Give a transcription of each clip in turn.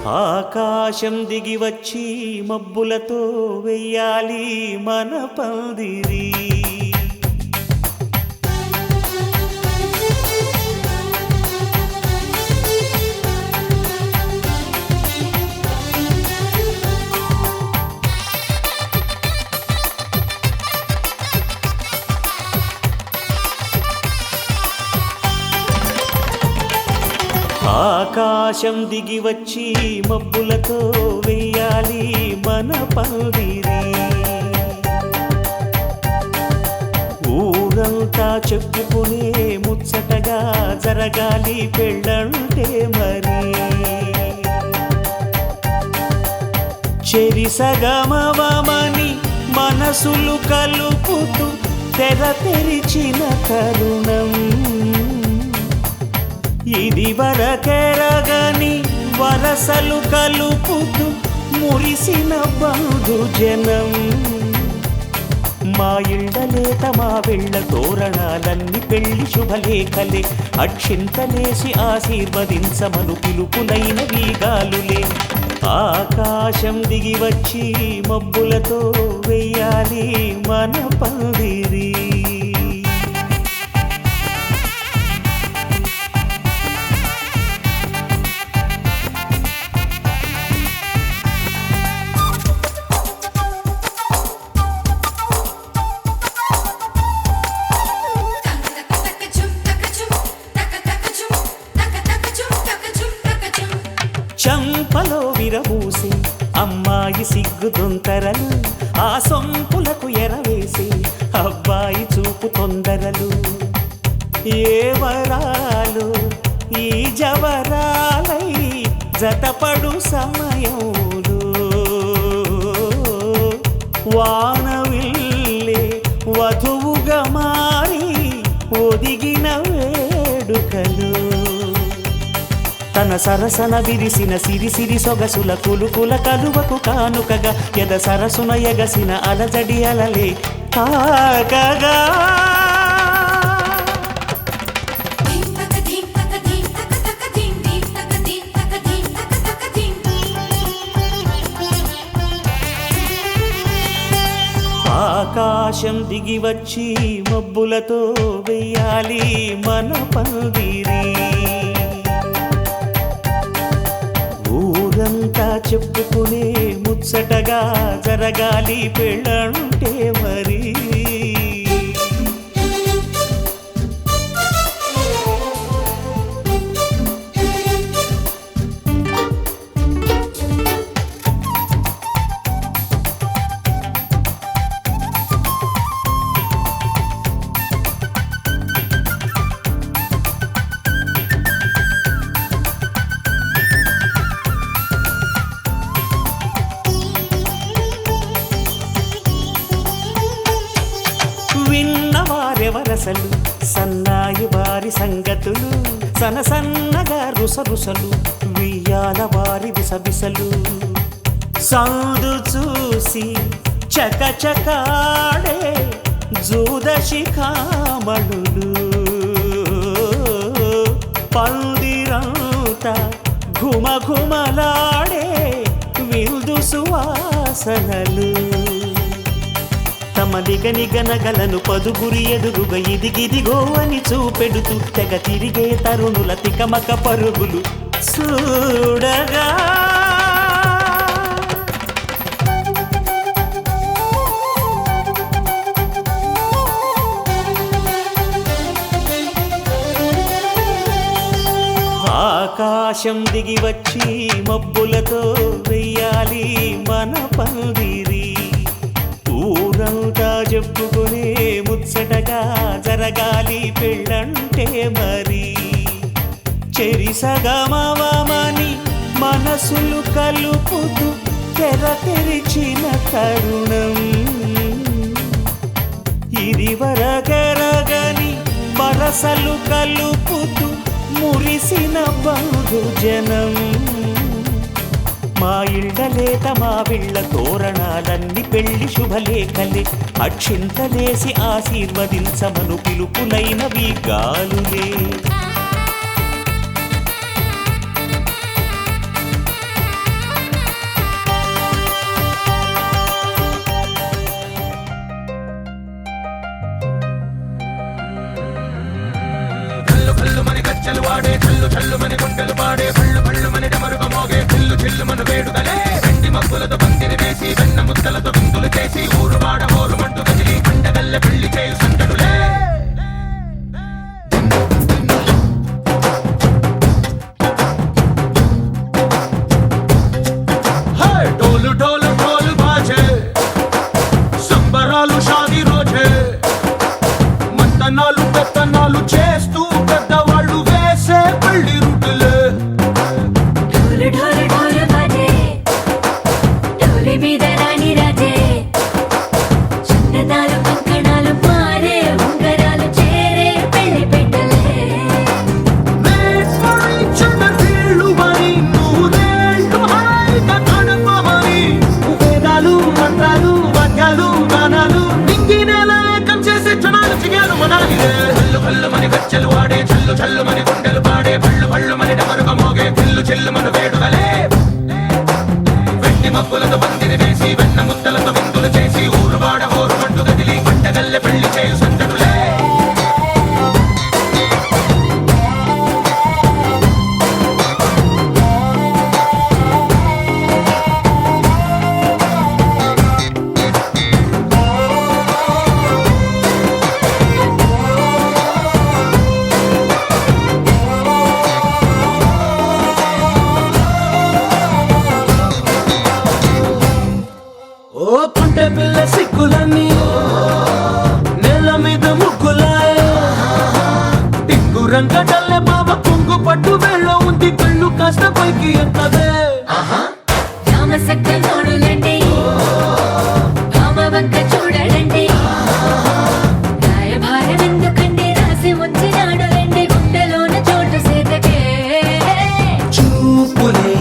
ఆకాశం దిగి వచ్చి మబ్బులతో వెయ్యాలి మన పందిరి. ఆకాశం దిగి వచ్చి మబ్బులతో వెయ్యాలి మన పందిరి. ఊరంతా చెప్పుకునే ముచ్చటగా జరగాలి పెళ్ళంటే మరి. చెరిసగమవమని మనసులు కలుపుతూ తెర తెరిచిన తరుణం. ఇది వరకెరగని వరసలు కలుపుతూ మురిసిన బంధుజనం. మా ఇళ్ళలేత మా వెళ్ళ తోరణాలన్నీ పెళ్లి శుభలేఖలే. అక్షింతలేసి ఆశీర్వదించమను పిలుపులైన వీగాలులే. ఆకాశం దిగి వచ్చి మబ్బులతో వెయ్యాలి మన పందిరి. చంపలో విరబూసి అమ్మాయి సిగ్గు దొంతరలు. ఆ సొంపులకు ఎరవేసి అబ్బాయి చూపు తొందరలు. ఏ వరాలు ఈ జవరాలై జతపడు సమయంలో. వానవిల్లే వధువుగా మారి ఒదిగిన వేడుకలు. తన సరసన విరిసిన సిరిసిరి సొగసుల కులుకుల కలువకు కానుకగా ఎద సరసున ఎగసిన అలజడి అలలే తాకగా. ఆకాశం దిగి వచ్చి మబ్బులతో వెయ్యాలి మన పందిరి. ఊరంతా చెప్పుకునే ముచ్చటగా జరగాలి పెళ్ళంటే మరి. విన్నవారెవరసలు సన్నాయి వారి సంగతులు. సనసన్నగా రుసరుసలు వియ్యాల వారి విసవిసలు. సందు చూసి చకచకాడే జూదశిఖామణులు. పందిరంతా ఘుమఘుమలాడే విందు సువాసనలు. తమ నిగనిగనగలను పదుగురి ఎదురుగా ఇదిగిదిగో అని చూపెడుతూ తెగ తిరిగే తరుణుల తికమక పరుగులు చూడగా. ఆకాశం దిగి వచ్చి మబ్బులతో వెయ్యాలి మన పందిరి. ఊరంతా చెప్పుకునే ముచ్చటగా జరగాలి పెళ్ళంటే మరి. చెరిసగమవమని మనసులు కలుపుతూ తెర తెరిచిన తరుణం. ఇది వరకెరగని వరసలు కలుపుతూ మురిసిన బంధుజనం. మా ఇళ్ళలేత మా వీళ్ళ తోరణాలన్నీ పెళ్లి శుభలేఖలే. అక్షింతలేసి ఆశీర్వదించమను పిలుపులైనవి గాలులే. సందడులే వెండి మబ్బులతో పందిరి వేసి వెన్న ముద్దలతో విందులు చేసి ఊరువాడ హోరు మంటు గదిలి పంటగల్లె పెళ్లి చేయు సందడులే ఓ పుంటె పిల్ల సిక్కులన్నీ నెల మీద ముగ్గులాయ టింగు రంగడల్లె బాబా కుంగు పట్టు వెళ్ళ ఉంది కళ్ళు కాస్త పైకి ఎత్తదే చూడండి వంక చూడండి రాయభారం ఎందుకండి రాసి వచ్చినాడు రండి గుండెలోన చోటు సేతకే చూపులే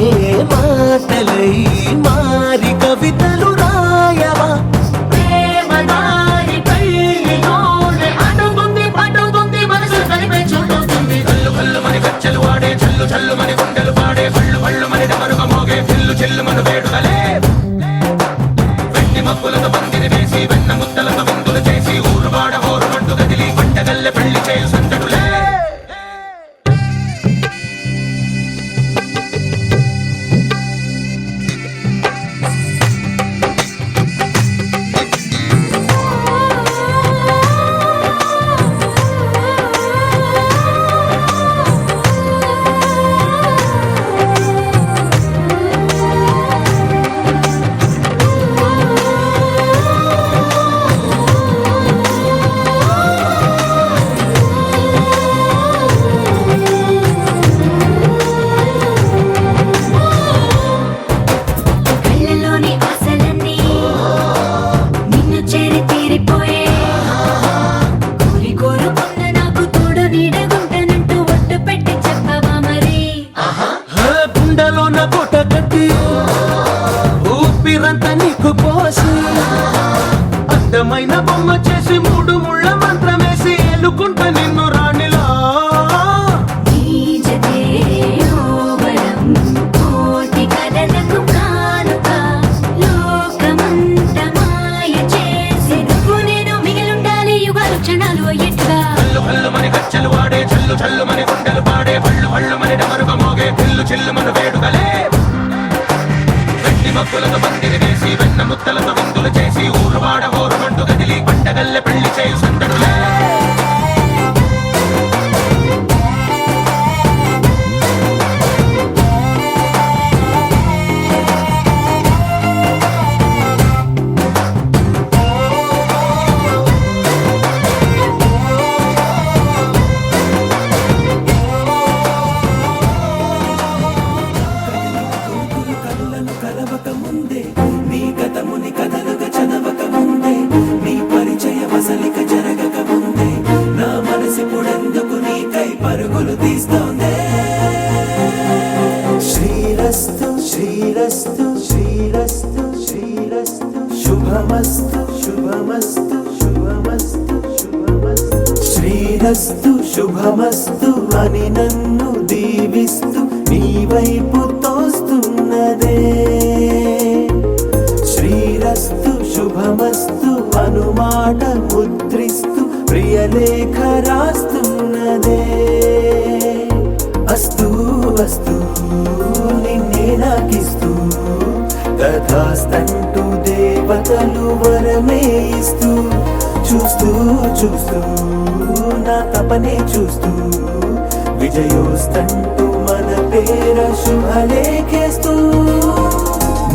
మాటలై మారి కవితలు రాయవా ప్రేమదారి పెళ్ళిలోనే అడుగుంది మనసు కలిపే చోటవుతుంది కల్లు కల్లు మని గచ్చలు వాడే చల్లు చల్లు మని గుండెలు పాడే కళ్ళు కళ్ళు మని డమరుగ మోగే పిల్లు చెల్లు మన వేడుదలే వెండి మబ్బులతో పందిరి వేసి వెన్న ముద్దలతో విందులు చేసి ఊరువాడ హోరు మంటు గదిలి పంటగల్లె పెళ్లి చేయు సందడులే కళ్ళలోని ఆశలన్నీ నిన్ను చేరి తీరిపోయే కోరుకున్న నాకు తోడు నీడగుంటానంటూ ఒట్టు పెట్టి చెప్పవా మరి గుండెలోన కోట కట్టి ఊపిరంతా నీకు పోసి అందమైన బొమ్మ చేసి మూడు ముళ్ళ మంత్రమేసి ఎలుకుంట నిన్ను రాణిలా నీజతే ఓవరం కోటి కలలకు కానుక లోకమంత మాయ చేసి నువ్వు నేను మిగిలుండాలి యుగాలు క్షణాలు అయ్యేట్టుగా కల్లు కల్లు మని గచ్చలు వాడే చల్లు చల్లు మని గుండెలు పాడే పళ్ళు పళ్ళు మని డమరుగ మోగే పిల్లు చెల్లు మన వేడుదలే వెండి మబ్బులతో పందిరి వేసి వెన్న ముద్దలతో విందులు చేసి ఊరువాడ హోరు మంటు గదిలి పంటగల్లె పెళ్లి చేయు సందడులే కళ్ళను కలవక ముందే నీ గతముని కథలుగా చదవక ముందే నీ పరిచయ వసలిక జరగక ముందే నా మనసిపుడెందుకు నీకై పరుగులు తీస్తోందే శ్రీరస్తు శ్రీరస్తు శ్రీరస్తు శ్రీరస్తు శుభమస్తు శుభమస్తు శుభమస్తు శుభమస్తు శ్రీరస్తు శుభమస్తు అని నన్ను దీవిస్తూ నీ వైపు తోస్తున్నదే శ్రీరస్తు శుభమస్తు అనుమాట ముద్రిస్తూ ప్రియలేఖ రాస్తున్నదే అస్తు అస్తు నిన్నే నాకిస్తూ తథాస్తంటూ దేవతలు వరమే ఇస్తూ చూస్తూ చూస్తూ నా తపనే చూస్తూ విజయోస్తంటూ మన పేర శుభలేఖేస్తూ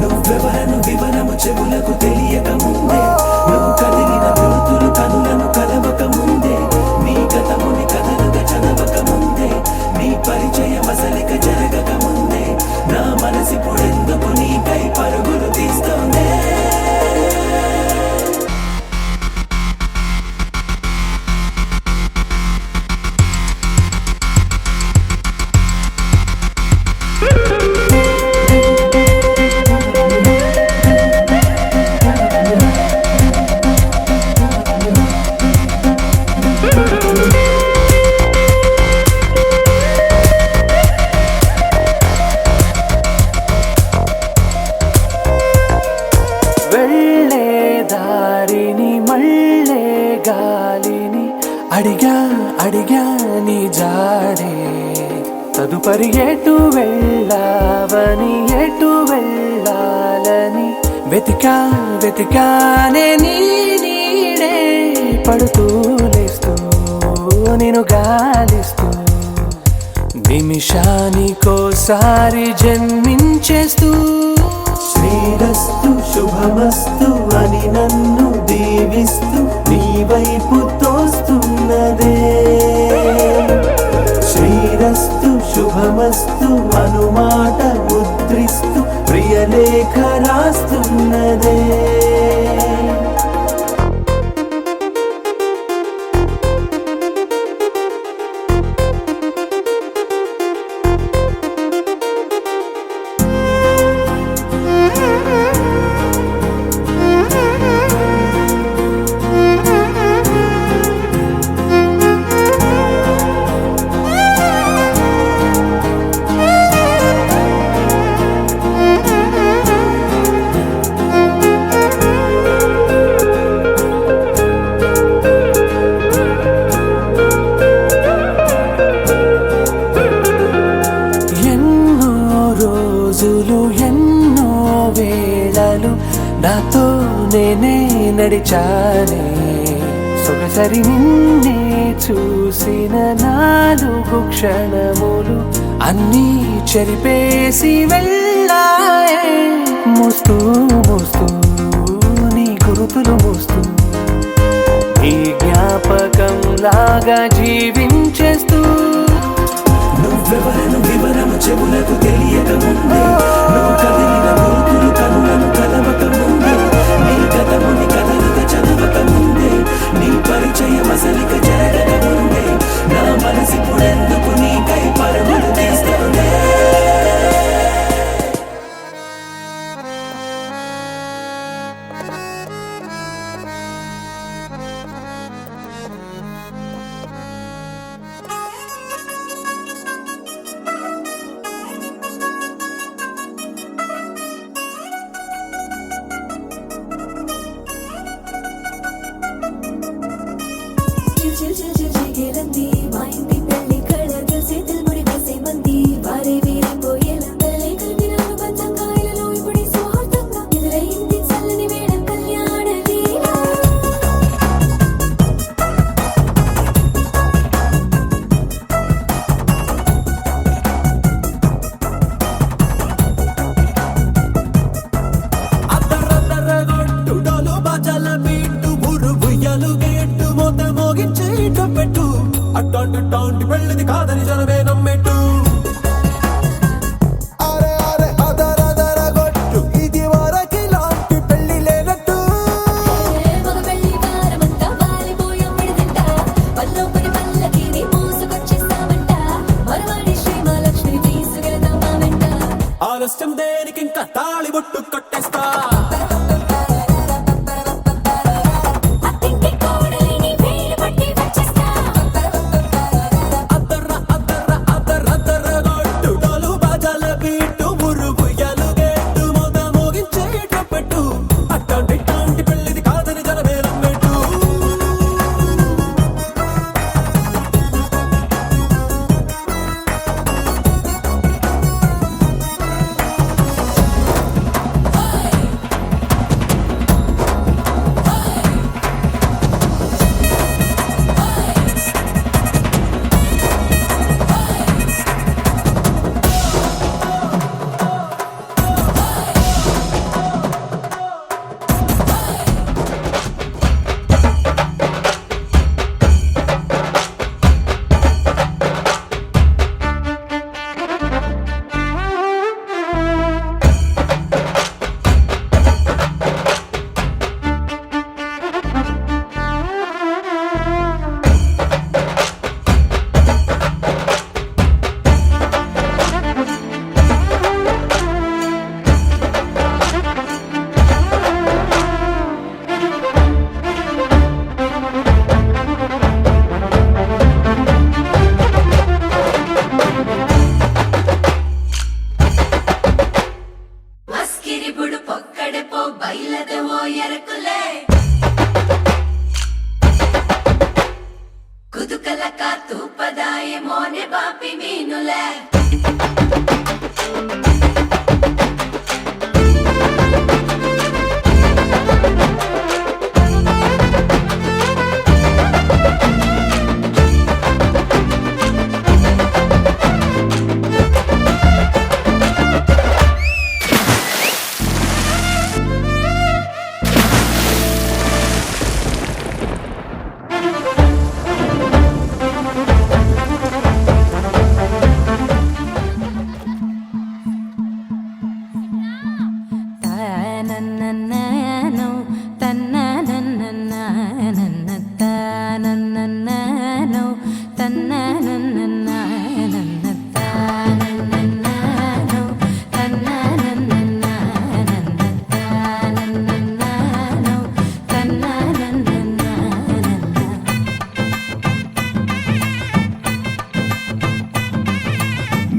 నువ్వెవరను వివరము చెవులకు తెలియక ముందే నువ్వు కదిలిన గుర్తులు కనులను కలవక ముందే నీ గతముని కథలుగా చదవక ముందే నీ పరిచయ మసలిక జరగక ముందే నా మనసిపుడెందుకు నీకై పరుగులు తీస్తోందే అడిగా అడిగా నీ జాడే తదుపరి ఎటు వెళ్ళావని ఎటు వెళ్ళాలని వెతికా వెతికానే నీ నీడే పడుతూ లేస్తూ నేను గాలిస్తూ నిమిషానికోసారి జన్మించేస్తూ శ్రీరస్తు శుభమస్తు అని నన్ను దీవిస్తూ నీ వైపు తోస్తున్నదే శ్రీరస్తు శుభమస్తు అనుమాట ముద్రిస్తూ ప్రియలేఖ రాస్తున్నదే ఎన్నో వేళలు నాతో నేనే నడిచానే సొగసరి నిన్నే చూసిన 4 క్షణములు అన్నీ చెరిపేసి వెళ్ళాయే మోస్తూ మోస్తూ నీ గురుతులు మోస్తూ ఈ జ్ఞాపకం లాగా జీవించేస్తూ నువ్వెవరను వివరము చెవులకు తెలియక ముందే నువ్వు కదిలిన గురుతులు కనులను కలవక ముందే నీ గతముని కదలిక చదవక ముందే నీ పరిచయం అసలిక జరగక ముందే నా మనసిప్పుడెందుకు నీకై పరుగులు తీస్తుందే చిల్ చిల్ చిల్ చిగిలంది మా ఇంటి పెళ్లి కళగా చేతులు ముడి వేసే మంది వారే వీరే పోయేలందలే కలిపిన అనుబంధంగాయలలో ఇప్పుడు సౌహార్దంగా ఎదురైంది చల్లని వేళ కళ్యాణ లీల అద్దరద్దరగొట్టుడోలు బాజాల బీటు బురుబుయ్యలు గేట్టు మోత మోగించేట పెట్టు అట్టాంటి టాంటి పెళ్ళిది కాదని జనమే నమ్మెట్టు అరే అరే అదరదరగొట్టు ఇది వరకి లాంటి పెళ్లి లేనట్టు మగ పెళ్లి వారమంతా వాలిపోయాం విడిదింట పల్లోపని పల్లకిని మోసుకొచ్చేస్తామంట మరవాడి శ్రీమహాలక్ష్మి తీసుకెళ్దాం మా వెంట ఆలస్యం దేనికి ఇంకా తాళి బొట్టు కట్టేస్తా అత్తింటి కోడలిని వేలు పట్టి వచ్చేస్తా అద్దరగొట్టుడోలు బాజాల బీటు బురుబుయ్యలు గేట్టు మోత మోగించేట పెట్టు అట్టాంటి టాంటి పెళ్ళిది కాదని జనమే నమ్మెట్టు పక్క తూపదాయి మోనే బాపి మీనులే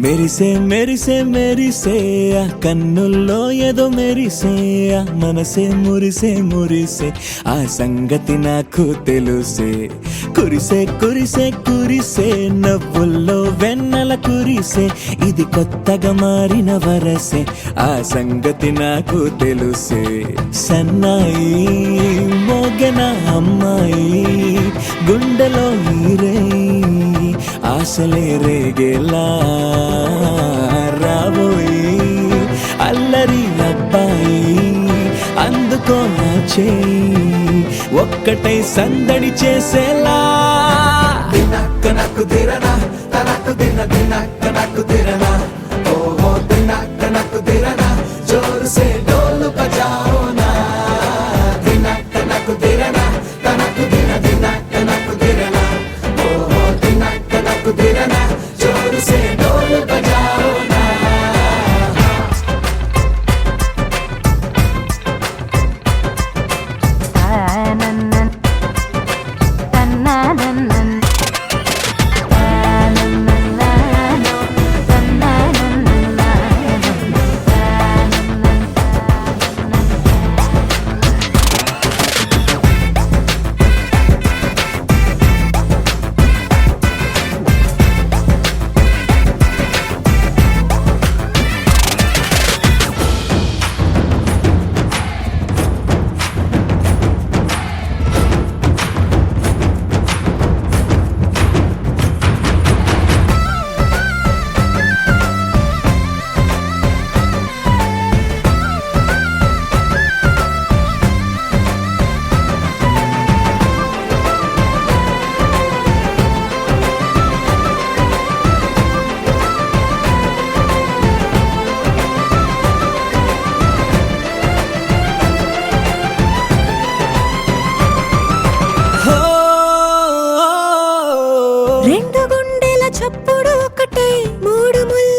మెరిసే మెరిసే మెరిసే ఆ కన్నుల్లో ఏదో మెరిసే ఆ మనసే మురిసే మురిసే ఆ సంగతి నాకు తెలుసే కురిసే కురిసే కురిసే నవ్వుల్లో వెన్నెల కురిసే ఇది కొత్తగా మారిన వరసే ఆ సంగతి నాకు తెలుసే సన్నాయి మోగెన అమ్మాయి గుండెలో ఈరే ఆశలే రేగేలా రాబోయి అల్లరి అబ్బాయి అందుకో నా చేయి ఒక్కటై సందడి చేసేలా దినక్క నాకు దిరనా తనకు దిన దినక్క నాకు దిరనా ఓహో దినక్క నాకు దిరనా జోరు సే డోలు బజాओ నా దినక్క నాకు దిరనా తనకు దిన దినక్క నాకు దిరనా ఓహో దినక్క నాకు దిరనా జోరు సే డోలు బజాओ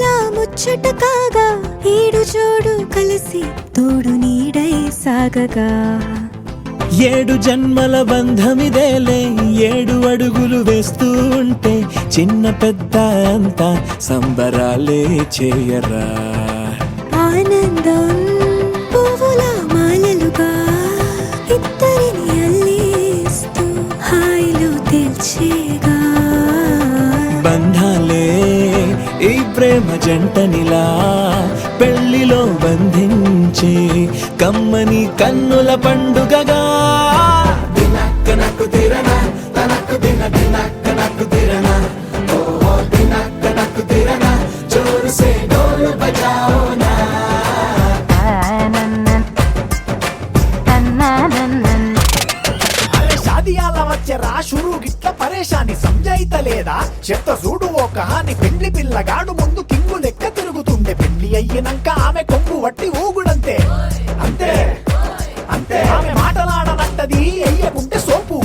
నా ముచ్చట కాగా ఈడు జోడు కలిసి తోడు నీడై సాగగా ఏడు జన్మల బంధమిదేలే ఏడు అడుగులు వేస్తూ ఉంటే చిన్న పెద్ద అంతా సంబరాలే చేయరా ఆనందం పువ్వుల మాలలుగా ఇద్దరిని అల్లేస్తూ హాయిలో తెల్చేగా బంధాలే ఈ ప్రేమ జంటనిలా పెళ్లిలో బంధించే కమ్మని కన్నుల పండుగగా దినక్క నాకు దిరనా తనకు దిన దినక్క నాకు దిరనా ఓహో దినక్క నాకు దిరనా జోరు సే డోలు బజాओ నా షాదియాల వచ్చెరా షురు గిట్ల పరేషాని సంజాయితలేదా చెత్త చూడు ఓ కహాని పెండ్లి పిల్లగాడు ముందు కింగు లెక్క తిరుగుతుండే పెండ్లి అయ్యినంక ఆమె కొంగు వట్టి ఊగుడంతే అంతే అంతే ఆమె మాటలాడనంటది అయ్యకుంటే సోపు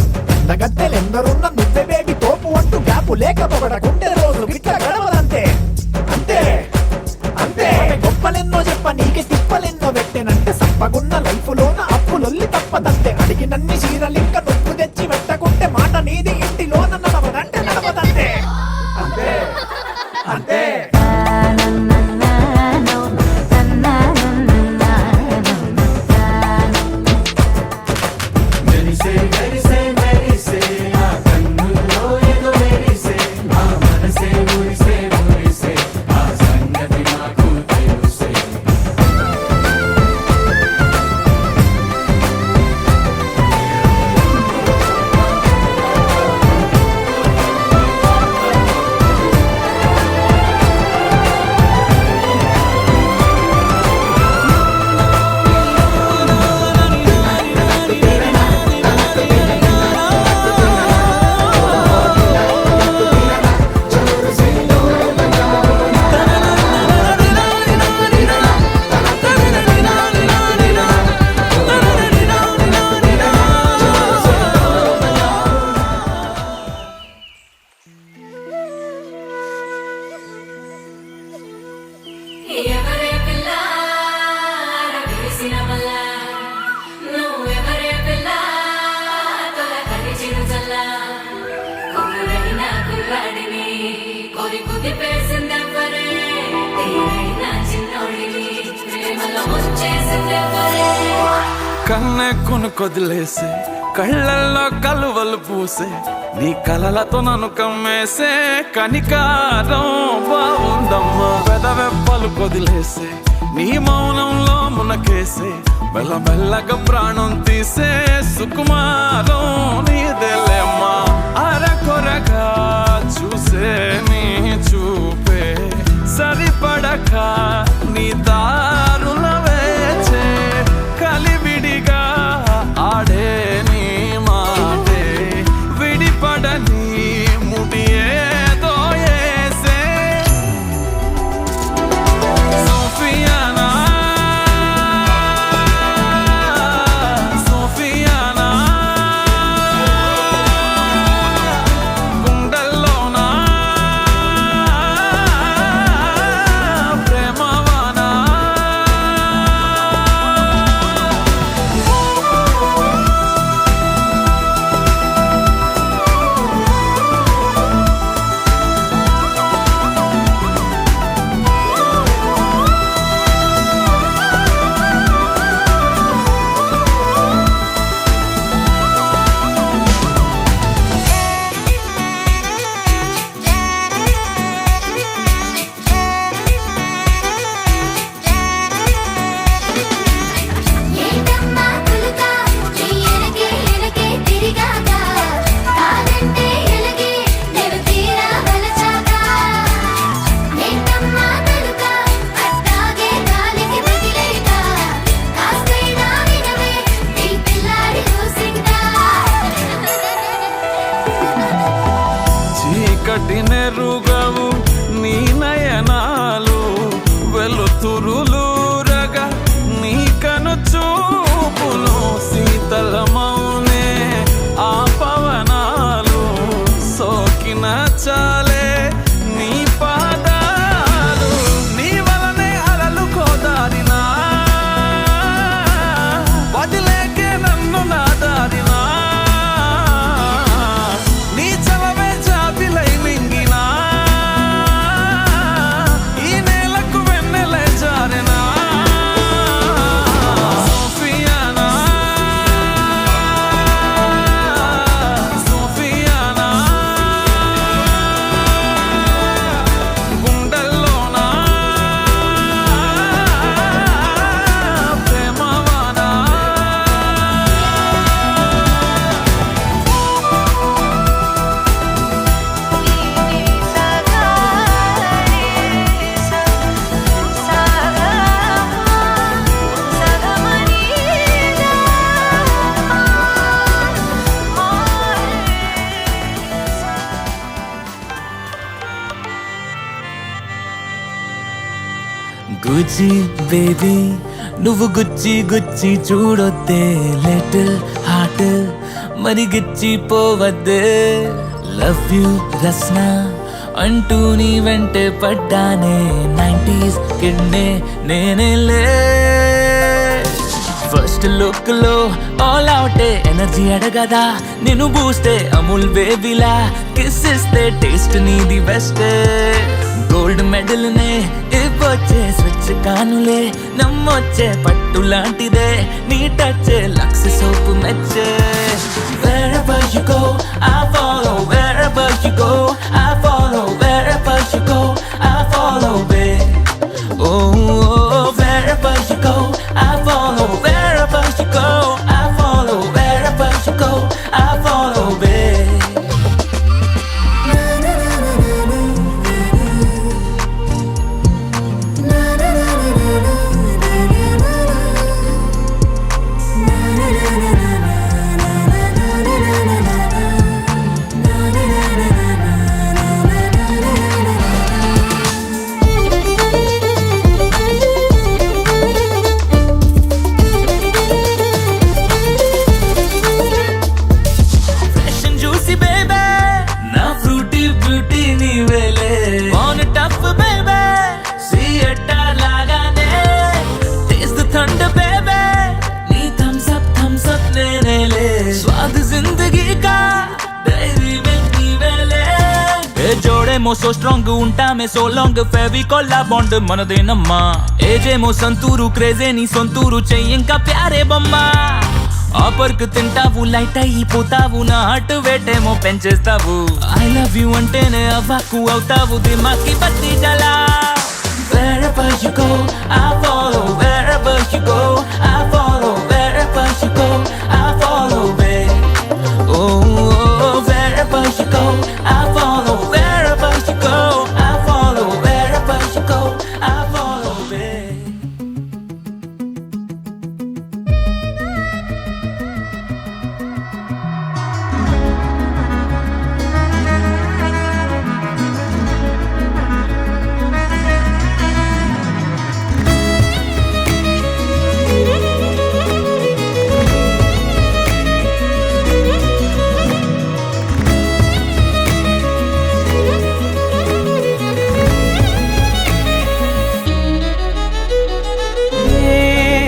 గద్దెలెందరున్న నువ్వే బేబీ తోపు అంటూ గ్యాపు లేక పొగడకుంటే రోజు గిట్ల గడవదంతే అంతే అంతే గొప్పలెన్నో చెప్ప నీకే తిప్పలెన్నో పెట్టెనంటే సప్పగున్న లైఫ్ లోన అప్పులొల్లి తప్పదంతే అడిగినన్ని చీరలింక నొప్పు తెచ్చి పెట్టకుంటే మాట నీది ఇంటిలోన నడవదంటే నడవదంతే అంతే అంతే మెరిసే మెరిసే మెరిసే ఆ కన్నుల్లో ఏదో మెరిసే కన్నె కొనుకొదిలేసే కళ్ళల్లో కలువలు పూసే నీ కలలతో నన్ను కమ్మేసే కనికారం బాగుందమ్మా పెదవెప్పలు కొదిలేసే నీ మౌనంలో మునకేసే మెల్లమెల్లగా ప్రాణం తీసే సుకుమారం నీదేలేమ్మా అరకొరగా చూసే నీ చూపే సరిపడక నీ దారుల వేచే కలివిడిగా ఆడే నీ మాటే విడిపడని ముడి ఏదో ఏసే సోఫియానా సోఫియానా గుండెల్లోనా ప్రేమవానా ఏంటమ్మా కులుక ఎనకే ఎనకే తిరిగాక కాదంటే ఎలగే నేను తీరా వలచాక ఏంటమ్మా తలుక అట్టాగే గాలికి తగిలేక కాస్తైనా వినవే నీ పిల్లాడి ఊసిందా చీకటి నెరుగవు నీ నయనాలు వెలుతురులూరగా నీ కను చూపులు శీతలమౌనే ఆ పవనాలు సోకిన చాలే నీ పాదాలు నీ వలనే అలలు కోదారినా వదిలేకే నన్ను నా దారినా నీ చలవే జాబిలై మింగినా ఈ నేలకు వెన్నెలే జారెనా సోఫియానా సోఫియానా గుండెల్లోనా ప్రేమవానా గుచ్చి బేబీ నువ్వు గుచ్చి గుచ్చి చూడొద్దే లిటిల్ హార్ట్ మరి గిచ్చి పోవద్దే లవ్ యూ రస్నా అంటూ నీ వెంటే పడ్డానే 90s కిడ్నే నేనేలే ఫస్ట్ లుక్ లో ఆల్ అవుటే ఎనర్జీ అడగదా నేను బూస్తే అమూల్ బేబీలా కిస్ ఇస్తే టేస్ట్ నీది బెస్ట్ గోల్డ్ మెడల్ నే ఇవ్వొచ్చే స్విచ్ కానులే నమ్మొచ్చే పట్టు లాంటిదే నీ టచ్ లక్స్ సోపు మెచ్చే wherever you go I follow wherever you go I follow wherever you go I follow babe oh wherever you go I follow wherever you go I follow wherever you go I follow babe ఏమో so strong ఉంటామే so long Fevicol లా bond మనదేనమ్మా ఏజేమో సంతూరు క్రేజే నీ సొంతూరు చెయ్యి ఇంకా ప్యారే బొమ్మ ఆపర్కు తింటావు లైట్ అయిపోతావు నా హార్ట్ వేటేమో పెంచేస్తావు ఐ లవ్ యూ అంటేనే అవ్వకు అవుతావు దిమాకి బత్తి జలా Wherever you go, I follow. Wherever you go, I follow. Wherever you go, I follow, babe. Oh, wherever you go, I follow. Wherever you go, I follow. Wherever you go, I follow, babe.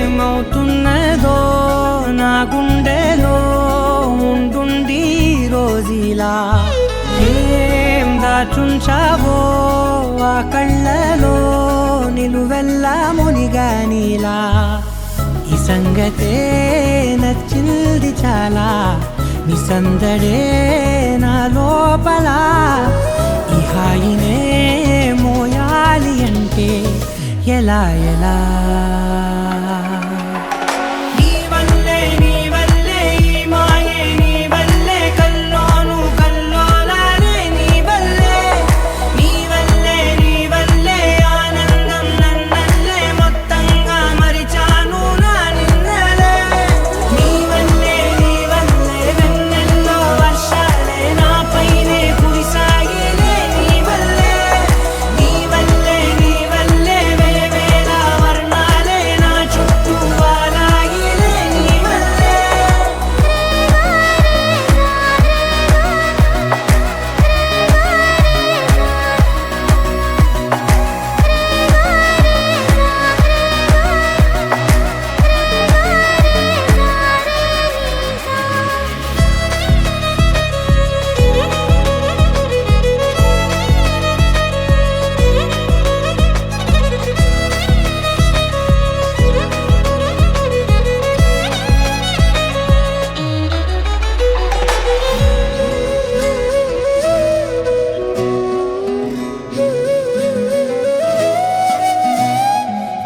ఏమవుతున్నదో నా గుండెలో ఉండుండి రోజులా ఏం దాచుంచావో ఆ కళ్ళలో నిలువెల్లా మునిగానిలా ఈ సంగతే నచ్చింది చాలా నీ సందడే నా లోపల ఈ హాయినే మోయాలి అంటే ఎలా ఎలా నీ వల్లే ఈ మాయే నీ వల్లే కల్లోను కల్లోలానే నీ వల్లే ఆనందం నన్నల్లే మొత్తంగా మరిచాను నా నిన్నలే నీ వల్లే వెన్నెల్లో వర్షాలే నాపైనే కురిసాయిలే నీ వల్లే వేవేల వర్ణాలే నా చుట్టూ వాలాయిలే నీ వల్లే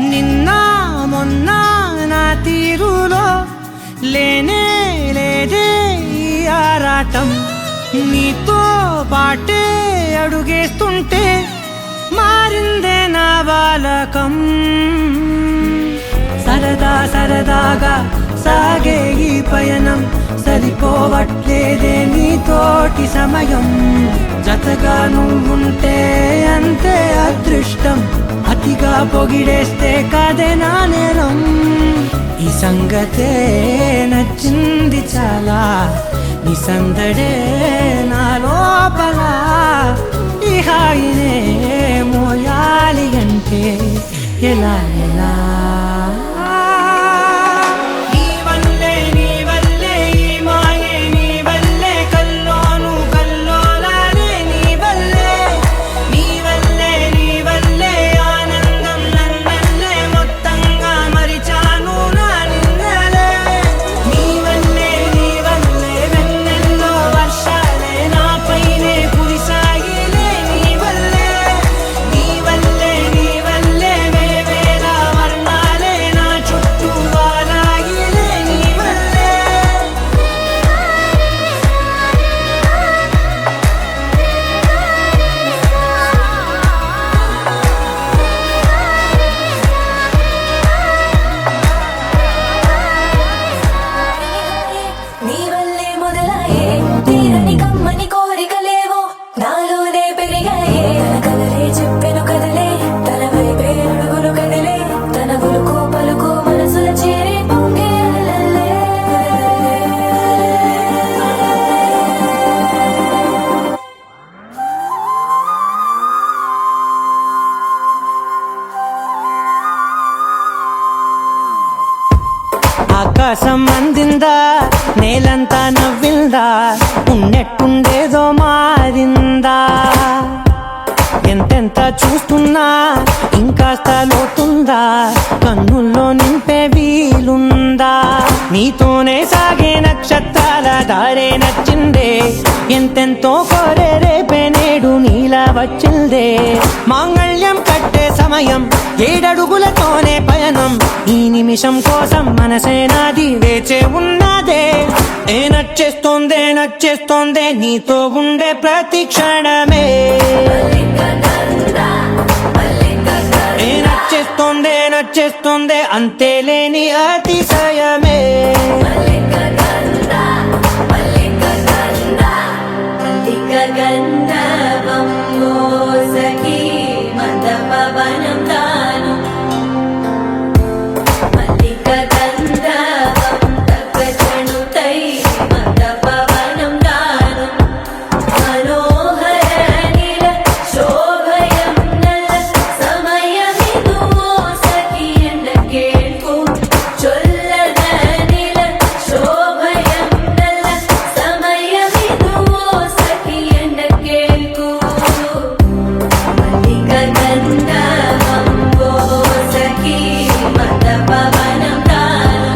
నిన్న మొన్న నా తీరులో లేనే లేదే ఈ ఆరాటం నీతో పాటే అడుగేస్తుంటే మారిందే నా బాలకం సరదాగా సాగే ఈ పయనం సరిపోవట్లేదే నీతోటి సమయం జతగా నువ్వుంటే అంతే అదృష్టం అతిగా పొగిడేస్తే కాదే నా నేరం ఈ సంగతే నచ్చింది చాలా నీ సందడే నా లోపల ఈ హాయినే మోయాలి అంటే ఎలా ఎలా నీ వల్లే ఈ మాయే నీ వల్లే కల్లోను కల్లోలానే నీ వల్లే ఆనందం నన్నల్లే మొత్తంగా మరిచాను నా నిన్నలే నీ వల్లే వెన్నెల్లో వర్షాలే నాపైనే కురిసాయిలే నీ వల్లే వేవేల వర్ణాలే నా చుట్టూ వాలాయిలే నీ వల్లే నీ వల్లే మొదలాయే తీరని కమ్మని కోరికలేవో నాలోనే పెరిగాయే తన కలలే చెప్పెను కదలే తన వైపే అడుగులు కదిలే తన గులుకు పలుకు మనసుల చేరి పొంగే అలలే. ఆకాశం అందిందా నేలంతా నవ్విందా ఉన్నట్టుండేదో మారిందా ఎంతెంత చూస్తున్నా ఇంకాస్త లోతుందా, కన్నుల్లో నింపే వీలుందా, నీతోనే సాగే నక్షత్రాల దారే నచ్చిందే, ఎంతెంతో కోరే రేపే నేడు నీలా వచ్చిందే, మాంగళ్యం కట్టే సమయం 7 అడుగులతోనే పయనం, ఈ నిమిషం కోసం మనసే నాది వేచే ఉన్నదే, నచ్చేస్తోందే నచ్చేస్తోందే నీతో ఉండే ప్రతి క్షణమే, నచ్చేస్తోందే నచ్చేస్తోందే అంతేలేని అతిశయమే. గంధర్వం సఖీ మందపవనం తాను మల్లిక గంధర్వం తగ్గచణుతై మందపవనం తాను మనోహర నీల శోభయం నల్ల సమయమిదు సఖీ ఎన్న కేൾకు చొల్లద నీల శోభయం నల్ల సమయమిదు సఖీ ఎన్న కేൾకు మల్లిక గంధర్వం సఖీ మందపవనం తాను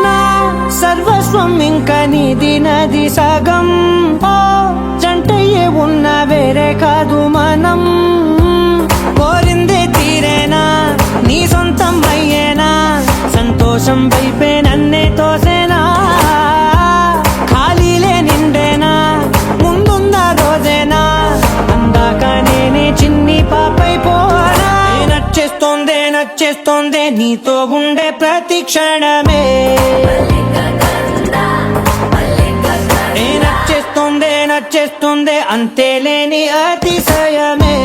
నా సర్వస్వం ఇంక నీది నది సగం, ఓ జంటయ్యే ఉన్న వేరే కాదు మనం, కోరిందే తీరేనా నీ సొంతం అయ్యేనా, సంతోషం వైపే నన్నే తోసేనా, ఖాళీలే నిండేనా ముందున్న రోజేనా, అందాక నేనే చిన్ని పాపై పోనా, నచ్చేస్తోందే నచ్చేస్తోందే నీతో ఉండే ప్రతి క్షణమే, నచ్చేస్తోందే నచ్చేస్తోందే అంతేలేని అతిశయమే.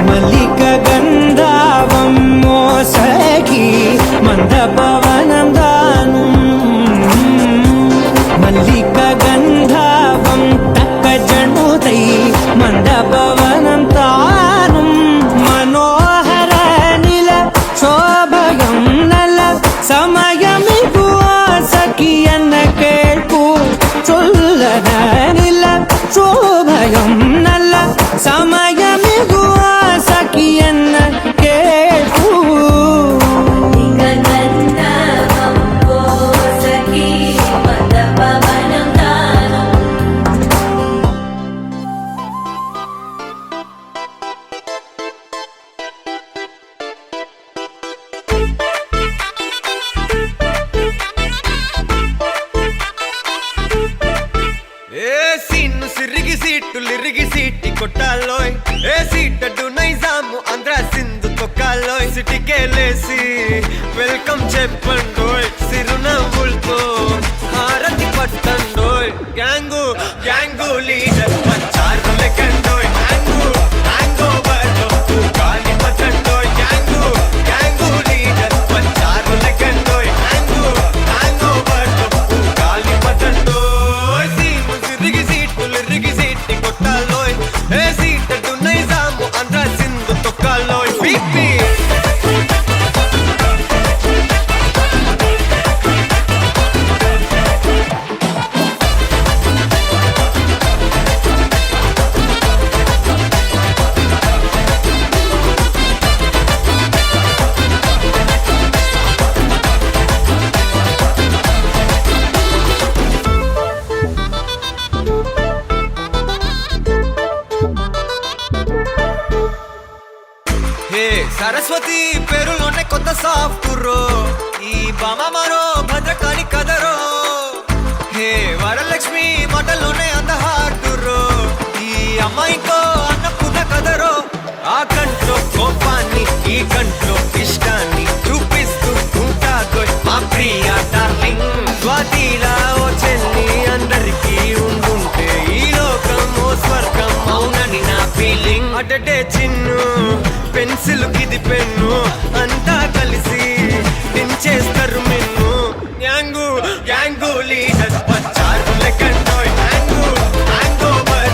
మల్లిక గంధావం సఖీ మందపవనం దాను మల్లిక గంధావం తక్క జణుతై మందపవనం తాను మనోహర నిల శోభయం నల సమయమిగు సఖీ అన్న కేൾకు చొల్లద నిల శోభయం నల్ల సమయమిగు సఖీ అన్న కేൾకు గంధర్వం సఖీ మందపవనం తాను సీన్ను సిరిగి సీట్టులిరిగి సీటి కొట్టాలోయ్, సీటడ్డు నైజాము ఆంధ్ర సింధు తొక్కాలోయ్, సిటికేలేసి వెల్కమ్ చెప్పండోయ్, సిరునవ్వులతో హారతి పట్టండోయ్, గ్యాంగు గ్యాంగు లీడర్ పంచారు లెక్కండోయ్, హ్యాంగు హ్యాంగ్ ఓవర్లో గాలి పట్టండోయ్, గ్యాంగు గ్యాంగు లీడర్ పంచారు లెక్కండోయ్, హ్యాంగు హ్యాంగ్ ఓవర్లో గాలి పట్టండోయ్, సీము సిరిగి సీటులిరిగి సీటి కొట్టాలోయ్, సీటడ్డు నైజాము ఆంధ్ర సింధు తొక్కాలోయ్, బీపీ సరస్వతి పేరులోనే కొత్త సాఫ్ట్ రో, ఈ బామ మరో భద్రకాళి కదరో, హే వరలక్ష్మి మాటల్లోనే అంత హార్ట్ రో, ఈ అమ్మాయికో ఈ కంట్లో ఇష్టాన్ని చూపిస్తూ ఉంటాదో మా ప్రియ డార్లింగ్. స్వాతిలా ఓ చెల్లి అందరికీ ఉండుంటే ఈ లోకం ఓ స్వర్గం అవునని నా ఫీలింగ్. అటటే చిన్ను పెన్సిల్ కిది పెన్ను అంతా కలిసి దించేస్తారు మిన్ను. గ్యాంగు గ్యాంగు లీడర్ వచ్చారు లెక్కండోయ్ హ్యాంగు హ్యాంగ్ ఓవర్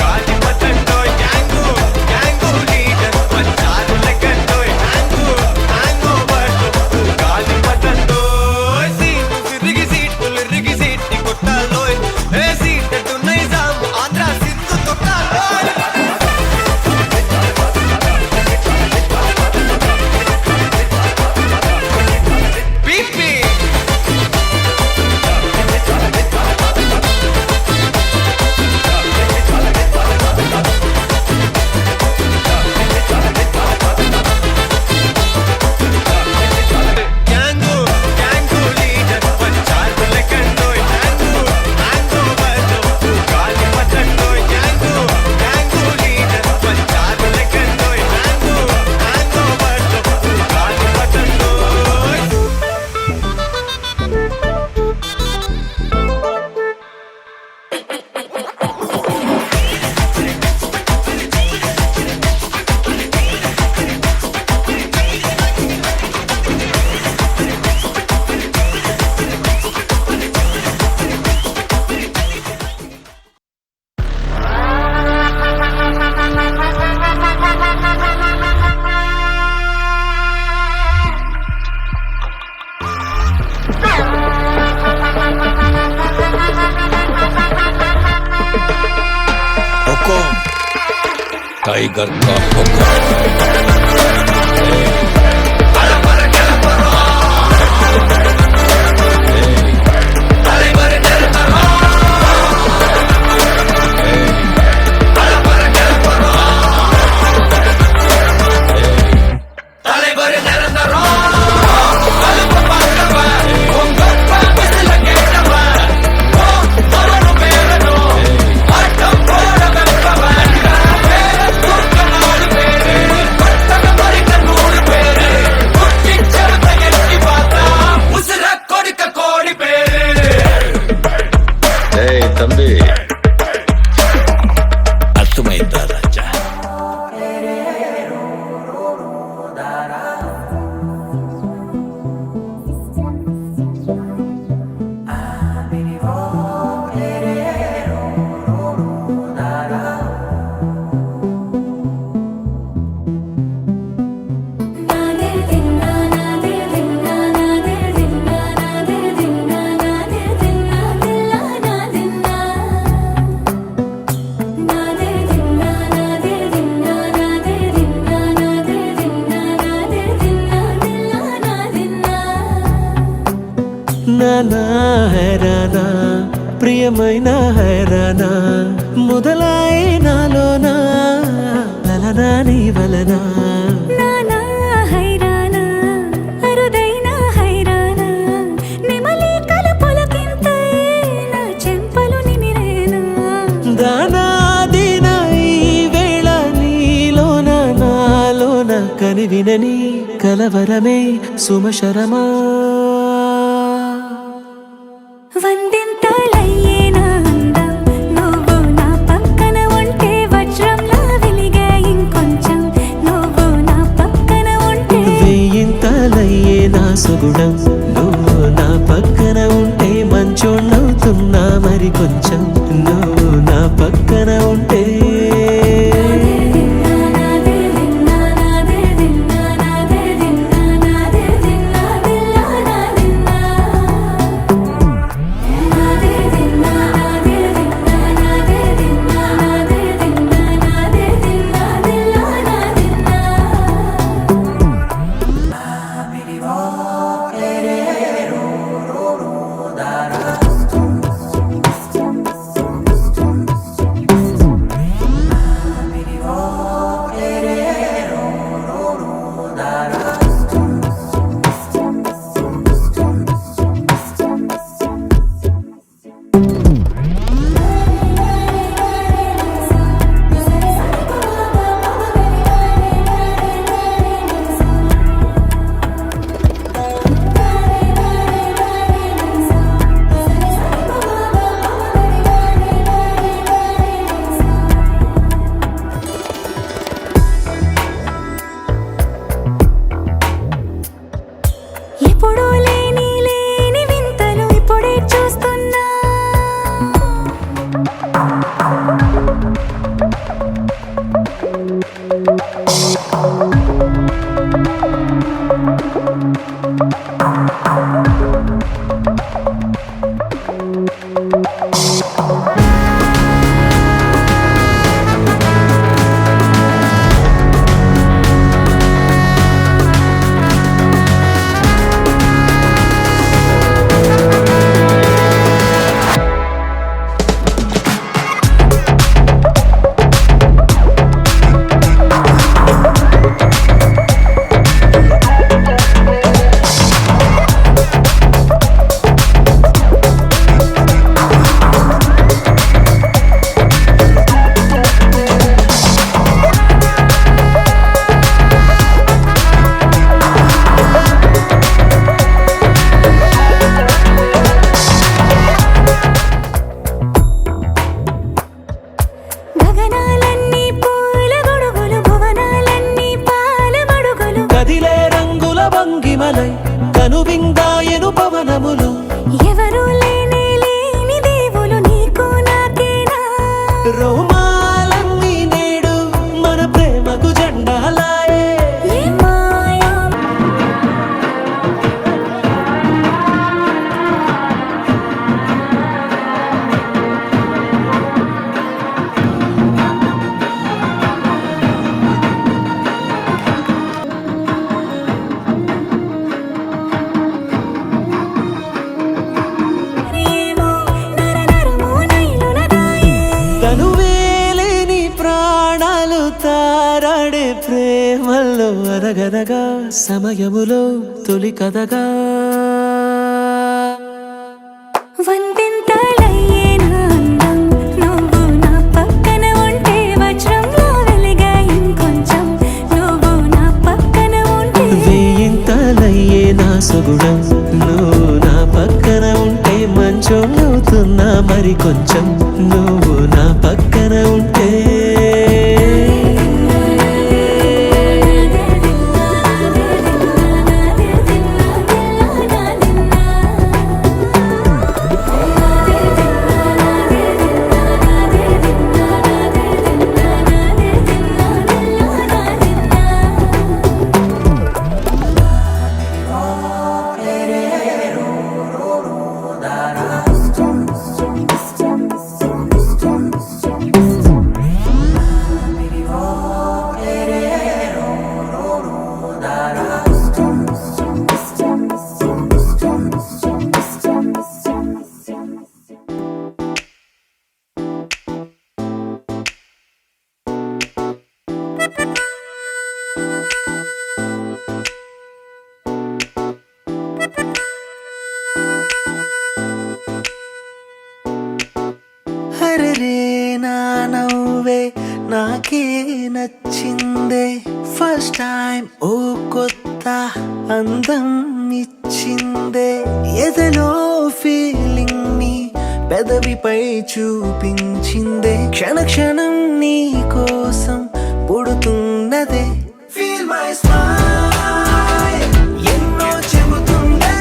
గాలి పతండోయ్. గ్యాంగు గ్యాంగు లీడర్ వచ్చారు లెక్కండోయ్ హ్యాంగు హ్యాంగ్ ఓవర్ గాలి పతండోయ్. సిరిగి సీట్లు రిగి సీటి కొట్టాలోయ్ ఏ సీట్ అటు నైజాం ఆంధ్ర సింధు తొట్టాలోయ్. పీపీ గ్యాంగు గ్యాంగు లీడర్ వచ్చారు లెక్కండోయ్ హ్యాంగు హ్యాంగ్ ఓవర్ గాలి పతండోయ్. గ్యాంగు గ్యాంగు లీడర్ వచ్చారు లెక్కండోయ్ హ్యాంగు హ్యాంగ్ ఓవర్ గాలి పతండోయ్. हुकुम टाइगर का हुक्म. तंबी अर्थमैंदा राजा. నానా హైరానా ప్రియమైన హైరానా మొదలాయి నాలోనా లలనా నీ వలనా. నానా హైరానా అరుదైన హైరానా నెమలి కలుపులకింతై నా చెంపలు నిమిరేనా. దానాదిన ఈ వేళ నీలోన నాలోన కనివినని కలవరమే సుమశరమా. వందింతలయ్యేనా అందం నువ్వు నా పక్కన ఉంటే వజ్రంలా వెలిగే ఇంకొంచెం నువ్వు నా పక్కన ఉంటే. వేయింతలయ్యే నా సుగుణం నువ్వు నా పక్కన ఉంటే మంచోళ్ళవుతున్నా మరి కొంచెం నువ్వు నా పక్కన ఉంటే. గగనాలన్నీ పూల గొడుగులు భువనాలన్నీ పాల మడుగులు కదిలే రంగుల భంగిమలై కనువిందాయను పవనములు ఎవరు లేని దేవులు నీకు నాకేనా రోమాలన్నీ నేడు మన ప్రేమకు జెండాలాయే ఏ మాయా ఏమో నరనరమో నైలున దాయే తనువేలేని ప్రాణాలు తారాడే ప్రేమల్లో అరగదగా సమయములో తొలి కథగా వందెంతలయ్యే నా అందం నువ్వు నా పక్కన ఉంటే వజ్రంలో వెలిగా ఇంకొంచెం నువ్వు నా పక్కన ఉంటే వేయింతలయ్యే నా సుగుణం నువ్వు నా పక్కన ఉంటే మంచోళ్ళవుతున్నా మరి కొంచెం నువ్వు నా పక్కన ఉంటే హరరే నా నవ్వే నాకే నచ్చిందే ఫస్ట్ టైం ఓ కొత్త అందం ఇచ్చిందే ఎదలో ఫీలింగ్ ని పెదవిపై చూపించిందే క్షణ క్షణం నీ కోసం పుడుతున్నదే ఫీల్ మై స్మైల్ ఎన్నో చెబుతుందే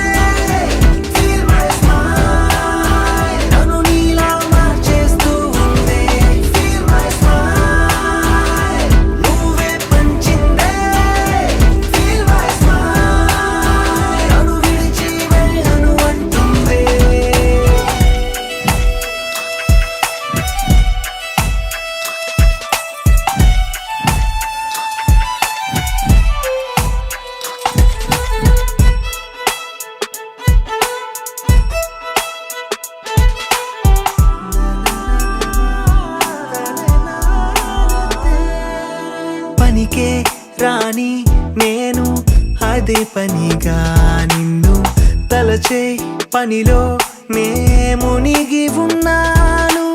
ఫీల్ మై స్మైల్ నన్ను నీలా మార్చేస్తూ ఉందే ఫీల్ మై స్మైల్ నువ్వే పంచిందే ఫీల్ మై స్మైల్ నన్ను విడిచి వెళ్ళను అంటుందే పనికే రాని నేను అదే పనిగా నిన్ను తలచే పనిలో నే మునిగి ఉన్నాను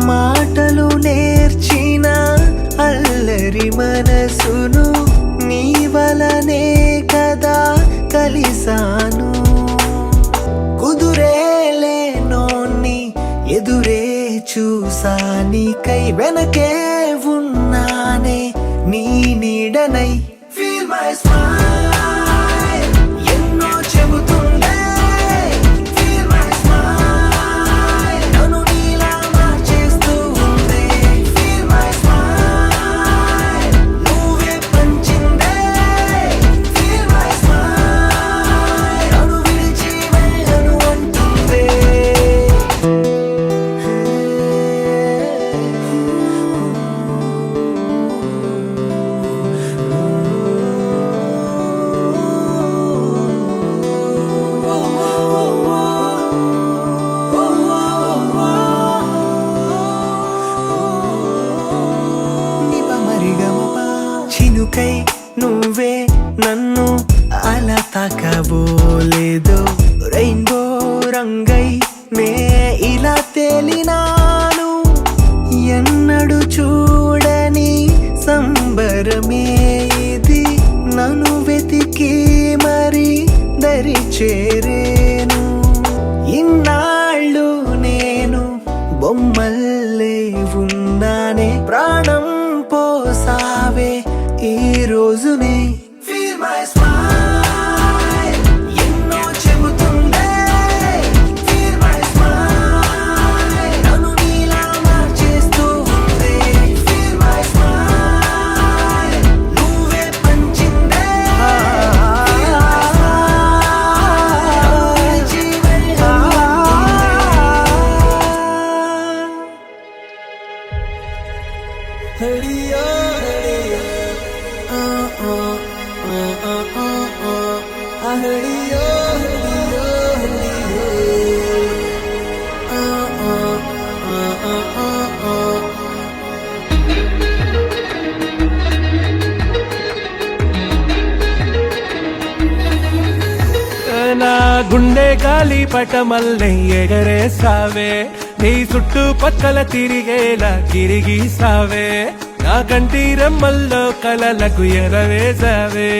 మాటలు నేర్చిన అల్లరి మనసును నీ వలనే కదా కలిసాను కుదురేలేనోన్ని ఎదురే చూసా నీకై వెనకే ఉన్నానే నీ నీడనై ఫీల్ మై స్మైల్ ఎన్నో చెబుతుందే ఫీల్ మై స్మైల్ నన్ను నీలా మార్చేస్తూ ఉందే ఫీల్ మై స్మైల్ నువ్వే పంచిందే ఫీల్ మై స్మైల్ ఉంటావో లేదో రెయిన్బో రంగై నే ఇలా తేలినాను ఎన్నడు చూడని సంబరమే ఇది నన్ను వెతికి మరి దరి చేరేను ఇన్నాళ్ళు నేను బొమ్మల్లే ఉన్నానే ప్రాణం పోసావే ఈ రోజునే Feel my smile ఎన్నో చెబుతుందే Feel my smile నన్ను నీలా మార్చేస్తూ ఉందే Feel my smile నువ్వే పంచిందే Feel my smile పిలిచి వెళ్ళుందే నా గుండె గాలి పటమల్లే ఎగరేసావే నీ చుట్టూ పక్కల తిరిగేలా తిరిగిసావే నా కంటి రెమ్మల్లో కలలకు ఎరవేసావే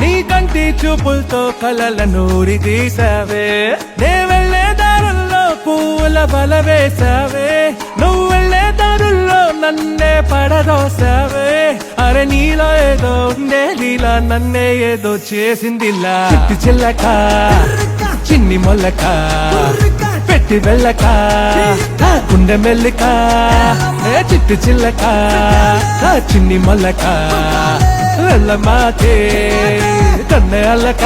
నీ కంటి చూపులతో కలల నూరి తీసావే నే వెళ్ళే దారుల్లో పూల బల వేసావే నువ్వు వెళ్ళే దారుల్లో నన్నే పడదోసావే అరే నీలో ఏదో ఉండే నీలా నన్నే ఏదో చేసిందిలా చిట్టి చిల్లక చిన్ని మొల్లక పెట్టి వెళ్ళక గుండె మెల్లిక చిట్టి చిల్లక చిన్ని మొల్లక వెళ్ళ మాటే కన్నె అల్లక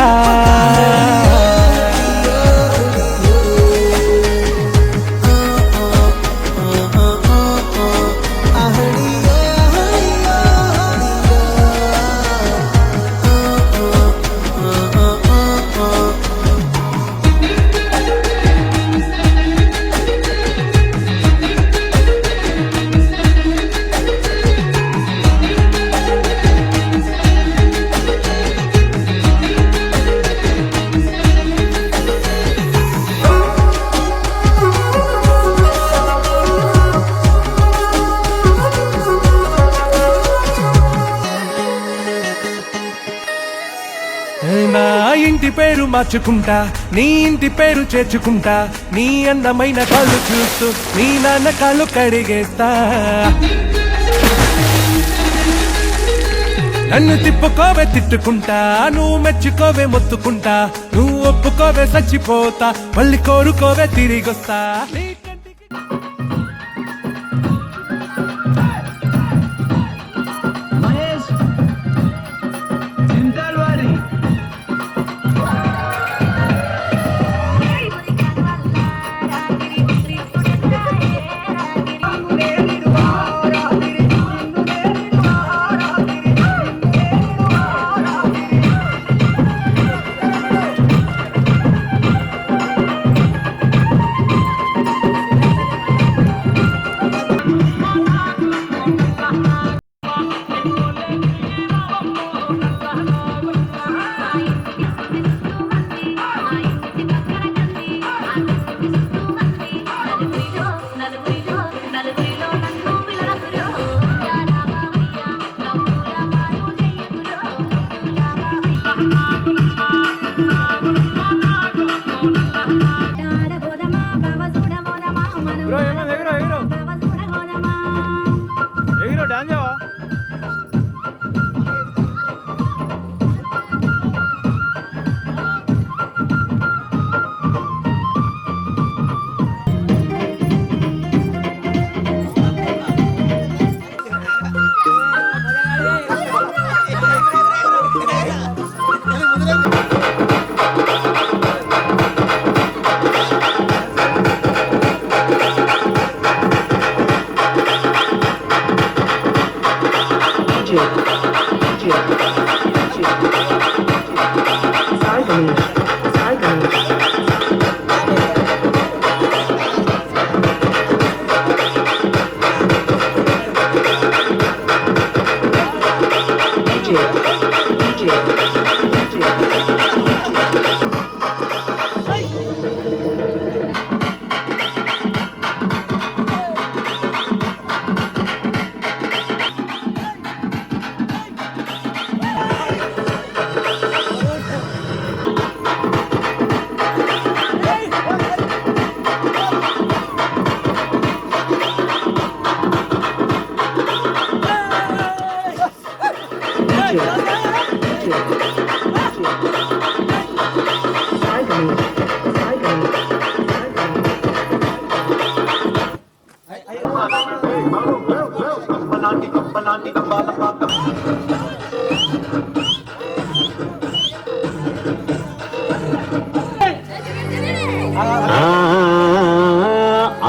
నా ఇంటి పేరు మార్చుకుంటా నీ ఇంటి పేరు చేర్చుకుంటా నీ అందమైన కాళ్ళు చూస్తూ నీ నాన్న కాళ్ళు కడిగేస్తా నన్ను తిప్పుకోవే తిట్టుకుంటా నువ్వు మెచ్చుకోవే మొత్తుకుంటా నువ్వు ఒప్పుకోవే చచ్చిపోతా మళ్ళీ కోరుకోవే తిరిగొస్తా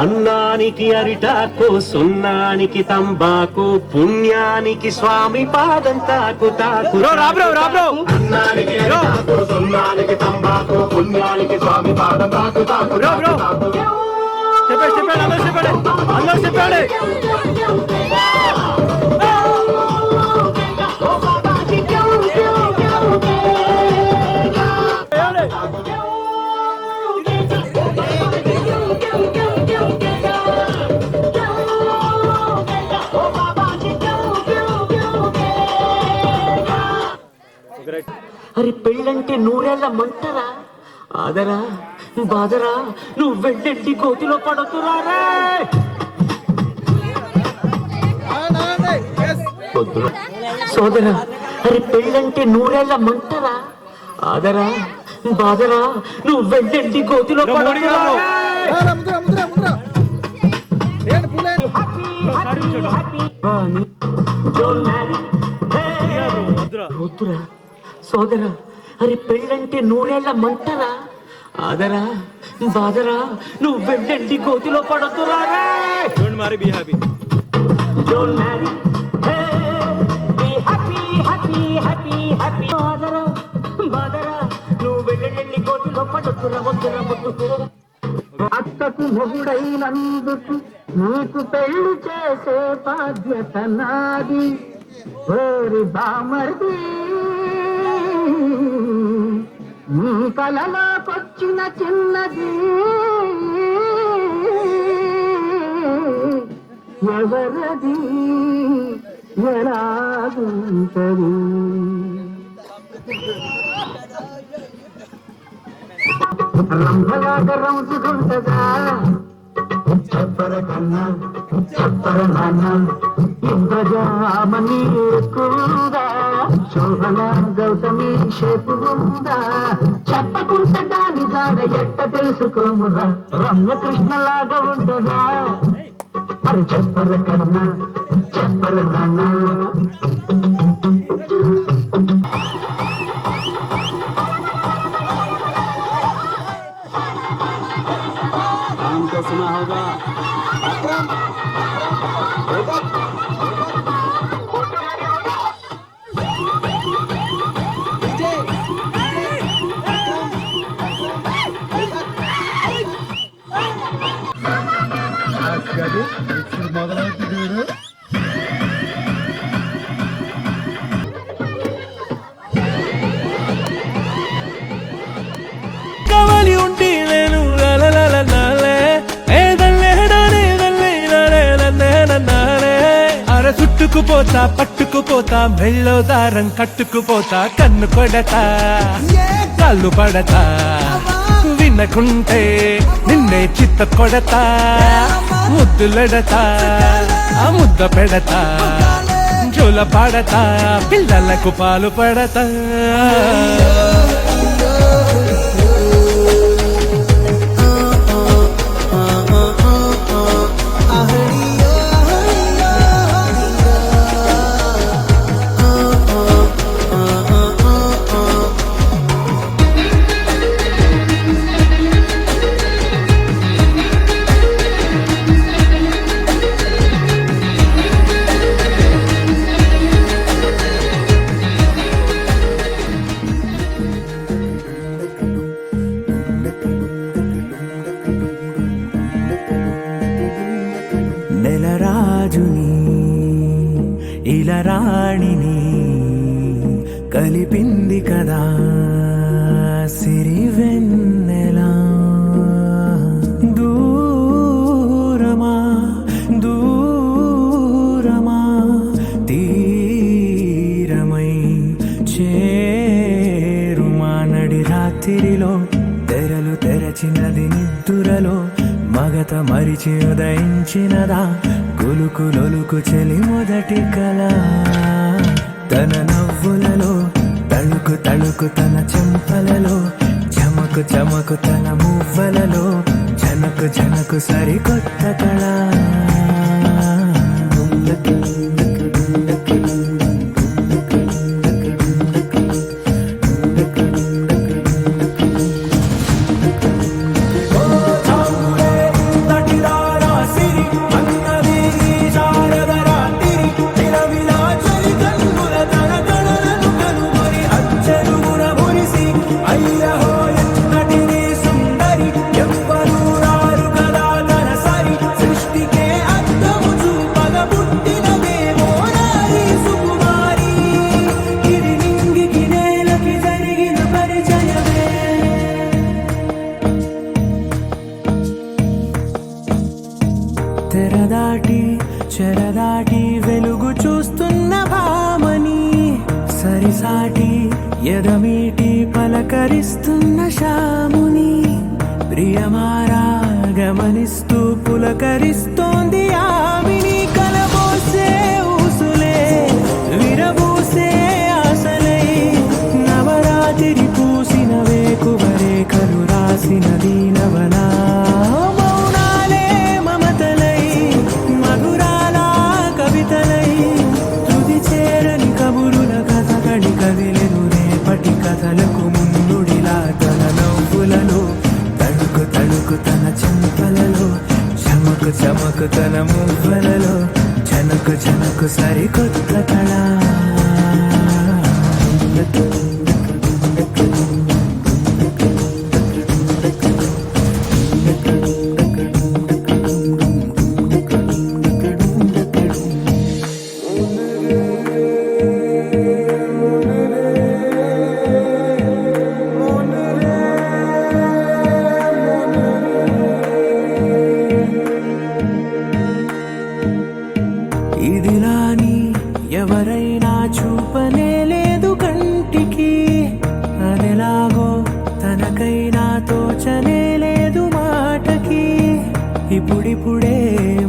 అన్నానికి అరిటాకు, సున్నానికి తంబాకు, పుణ్యానికి స్వామి పాదం తాకు తాకు. అన్నానికి అరిటాకు, సున్నానికి తంబాకు, పుణ్యానికి స్వామి పాదం తాకు తాకు. చెప్పాడు అరే పెళ్ళంటే నూరేళ్ల మంటరా, ఆదరా బాదరా, నువ్వు వెళ్ళండి గోతిలో పడుతురారా. సోదరా, అరే పెళ్ళంటే నూరేళ్ల మంటరా, ఆదరా బాదరా, నువ్వు వెళ్ళండి గోతిలో పడుతురారా. సోదరా, అరే పెళ్ళంటే నూరేళ్ల మంటరా, ఆదరా బాదరా, నువ్వు వెళ్ళండి గోతిలో పడుతురారా. నువ్వు వెళ్ళండి గోతిలో పడుతురా. అక్కకు మొగుడైనందుకు నీకు పెళ్లి చేసే బాధ్యత నాది. ఓరి బామర్ది, నీ కలలోకొచ్చిన చిన్నది ఎవరది, ఎలాగుంటది? రంభలాగా రంసుకుంటదా చెప్పర కన్నా చెప్పర నాన్న, ఇంద్రజామని ఎక్కువగా శోభన గౌతమి షేపు ఉందా, చెప్పకుంటే దాని దాడ ఎట్ట తెలుసుకోమురా, రమ్యకృష్ణలాగా ఉంటదా మరి చెప్పర కన్నా చెప్పర నాన్న. सुना होगा కవలి ఉండి నేను అర చుట్టుకుపోతా పట్టుకుపోతా మెళ్ళో దారం కట్టుకుపోతా కన్ను కొడతా కళ్ళు పడతా వినకుంటే నిన్నే చిత్త కొడతా ముద్దులెడతా ఆ ముద్ద పెడతా జోల పడతా పిల్లలకు పాలు పడతా. నెలరాజుని ఇలరాణిని కలిపింది కదా సిరివెన్నెలా. దూరమా దూరమా తీరమై చేరుమా నడి రాత్రిలో తెరలు తెరచినది నిద్దురలో మగత మరిచి ఉదయించినదా కులుకులొలుకు చెలి మొదటి కళ. తన నవ్వులలో తళుకు తళుకు తన చెంపలలో చమక చమకు చమకు తన మువ్వలలో జనకు జనకు సరికొత్త కళ తెరదాటి చెరదాటి వెలుగు చూస్తున్న భామని సరిసాటి ఎదమీటి పలకరిస్తున్న శాముని ప్రియమారా గమనిస్తూ పులకరిస్తోంది ఆవిని కలబోసే ఊసులే విరబూసే ఆశలై నవరాత్రి పూసిన వేకువరే కలు రాసిన దీనవనా కథలకు ముందుడిలా తన నవ్వులలో తడుకు తడుకు తన చెంపలలో చమకు చమకు తన మువ్వలలో జనకు జనకు సరికొత్త కళ ఇదిలాని ఎవరైనా చూపనే లేదు కంటికి అదెలాగో తనకైనా తోచనే లేదు మాటకి ఇప్పుడిప్పుడే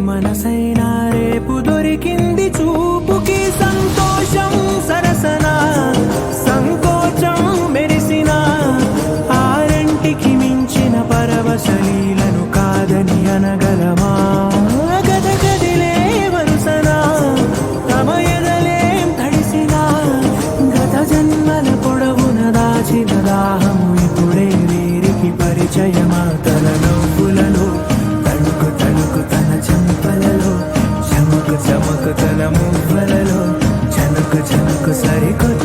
మనసైనా రేపు దొరికింది చూపుకి సంతోషం సరసన సంకోచం మెరిసిన ఆరంటికి మించిన పరవశలీలను కాదని అనగలమా దాహము ఇప్పుడే వీరికి పరిచయమా తన నవ్వులలో తణుకు తణుకు తన చెంపలలో చమకు చమకు తన మువ్వలలో జనకు జనకు సరికొత్త